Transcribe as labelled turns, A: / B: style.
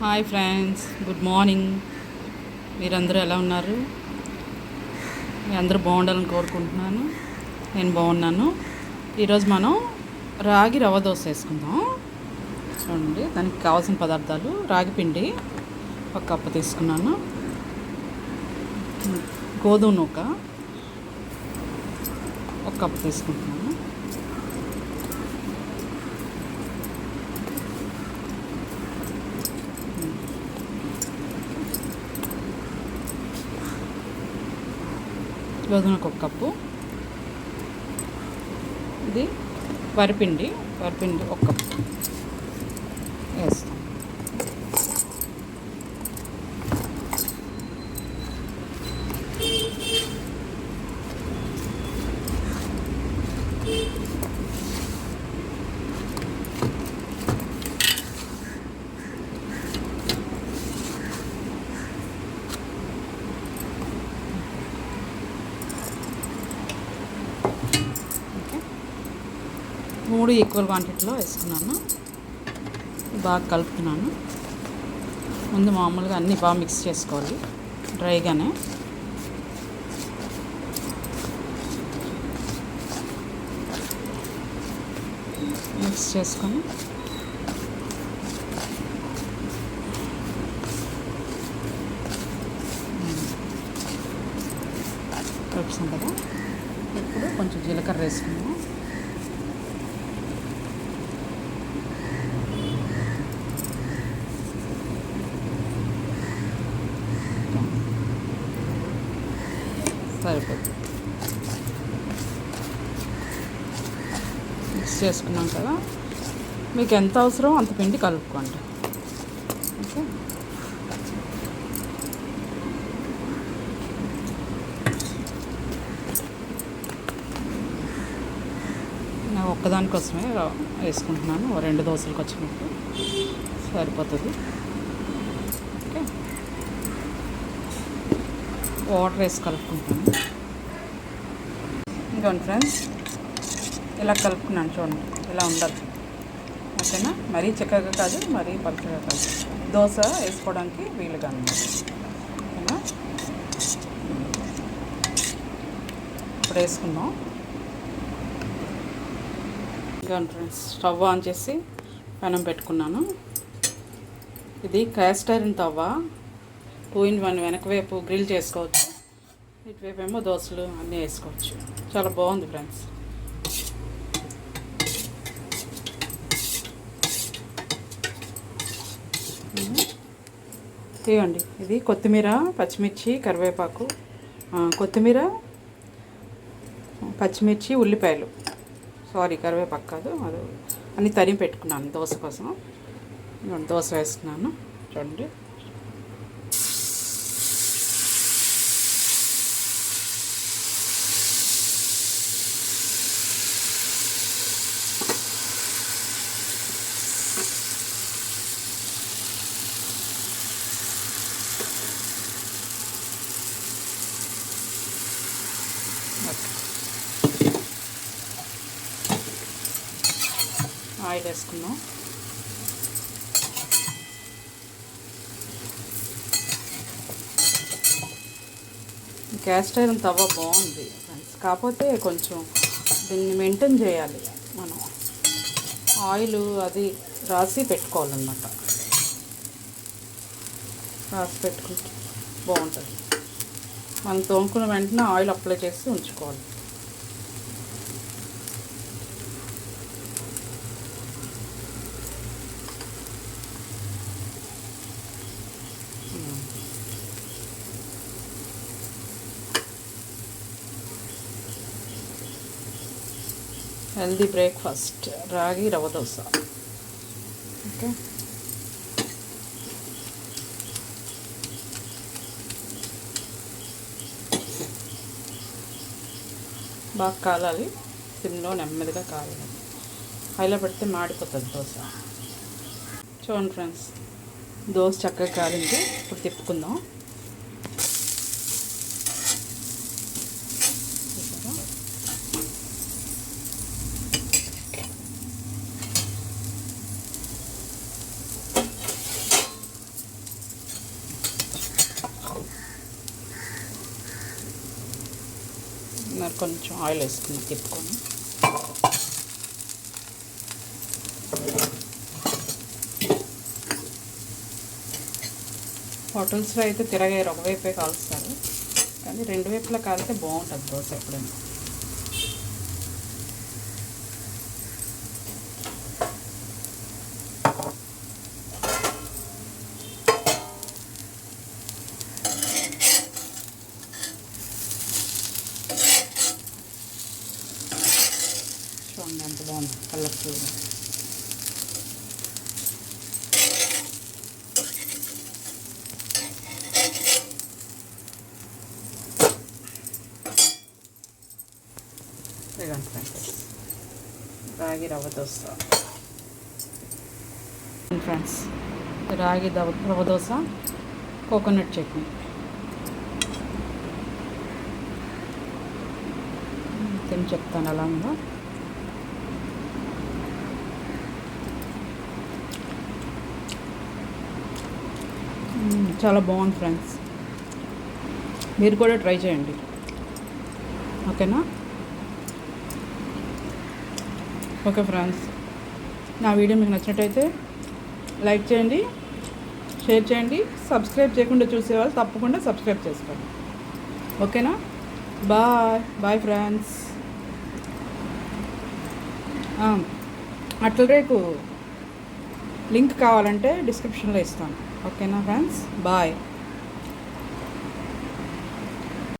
A: Hi friends, good morning. మీరందరూ ఎలా ఉన్నారు? మీ అందరూ బాగుండాలని కోరుకుంటున్నాను. నేను బాగున్నాను. ఈరోజు మనం రాగి రవ్వ దోశ వేసుకుందాం. చూడండి, దానికి కావాల్సిన పదార్థాలు: రాగి పిండి 1 కప్పు తీసుకున్నాను, గోధుమ నూక 1 కప్పు తీసుకుంటున్నాను, గోధుమకు 1 కప్పు, ఇది వరిపిండి 1 కప్పు వేస్తాం. మూడు ఈక్వల్ క్వాంటిటీలో వేసుకున్నాను. బాగా కలుపుతున్నాను. ముందు మామూలుగా అన్నీ బాగా మిక్స్ చేసుకోవాలి, డ్రైగానే. మిక్స్ చేసుకొని కలుపుతాం కదా. ఇప్పుడు కొంచెం జీలకర్ర వేసుకున్నాము. సరిపోతుంది. మిక్స్ చేసుకున్నాం కదా, మీకు ఎంత అవసరం అంత పిండి కలుపుకోండి. ఓకే, నేను ఒక్కదానికోసమే వేసుకుంటున్నాను. 2 దోశలకు వచ్చినట్టు సరిపోతుంది. ఓకే, వాటర్ వేసి కలుపుకుంటాను. ఇంకోండి ఫ్రెండ్స్, ఇలా కలుపుకున్నాను. చూడండి, ఇలా ఉండాలి. ఓకేనా? మరీ చిక్కగా కాదు, మరీ పలుచగా కాదు, దోశ వేసుకోవడానికి వీలుగా అన్నమాట. ఓకేనా? ఇప్పుడు వేసుకుందాం. ఇంకోండి ఫ్రెండ్స్, స్టవ్ ఆన్ చేసి పెనం పెట్టుకున్నాను. ఇది క్యాస్ట్ ఐరన్ తవ్వ. 2-in-1 వెనక వైపు గ్రిల్ చేసుకోవచ్చు, ఇటువైపు ఏమో దోశలు అన్నీ వేసుకోవచ్చు. చాలా బాగుంది ఫ్రెండ్స్. ఇవ్వండి, ఇది కొత్తిమీర, పచ్చిమిర్చి, కరివేపాకు, కొత్తిమీర, పచ్చిమిర్చి, ఉల్లిపాయలు, కరివేపాకు కాదు, అది అన్నీ తరిగి పెట్టుకున్నాను దోశ కోసం. దోశ వేసుకున్నాను. చూడండి, ఆయిల్ వేసుకున్నాం. క్యాస్ట్ ఐరన్ తవ్వ బాగుంది ఫ్రెండ్స్, కాకపోతే కొంచెం దీన్ని మెయింటైన్ చేయాలి మనం. ఆయిల్ అది రాసి పెట్టుకోవాలన్నమాట. రాసి పెట్టుకుంటే బాగుంటుంది. మనం తోముకున్న వెంటనే ఆయిల్ అప్లై చేసి ఉంచుకోవాలి. హెల్దీ బ్రేక్ఫాస్ట్, రాగి రవ్వ దోశ. ఓకే, బాగా కాలాలి. సిమ్లో నెమ్మదిగా కాలాలి. హైలో పెడితే మాడిపోతుంది దోశ. చూడండి ఫ్రెండ్స్, దోశ చక్కగా కాలింది. ఇప్పుడు తిప్పుకుందాం. మరి కొంచెం ఆయిల్ వేసుకుని తిప్పుకొని హోటల్స్లో అయితే తిరగేరు, ఒకవైపే కాలుస్తారు, కానీ రెండు వైపులా కాలితే బాగుంటుంది దోశ ఎప్పుడైనా. చూడండి ఎంత బాగుంది కలర్ఫుల్గా. రాగి రవ్వ దోశ ఫ్రెండ్స్, రాగి రవ్వ దోశ, కోకోనట్ చట్నీ. తిని చెప్తాను అలా ఉందో. చాలా బాగుంది ఫ్రెండ్స్, మీరు కూడా ట్రై చేయండి, ఓకేనా? ఓకే ఫ్రెండ్స్, నా వీడియో మీకు నచ్చినట్టయితే లైక్ చేయండి, షేర్ చేయండి, సబ్స్క్రైబ్ చేయకుండా చూసేవాళ్ళు తప్పకుండా సబ్స్క్రైబ్ చేసుకోండి, ఓకేనా? Bye bye friends. అట్ల రేకు లింక్ కావాలంటే డిస్క్రిప్షన్లో ఇస్తాను, ఓకేనా ఫ్రెండ్స్? బాయ్.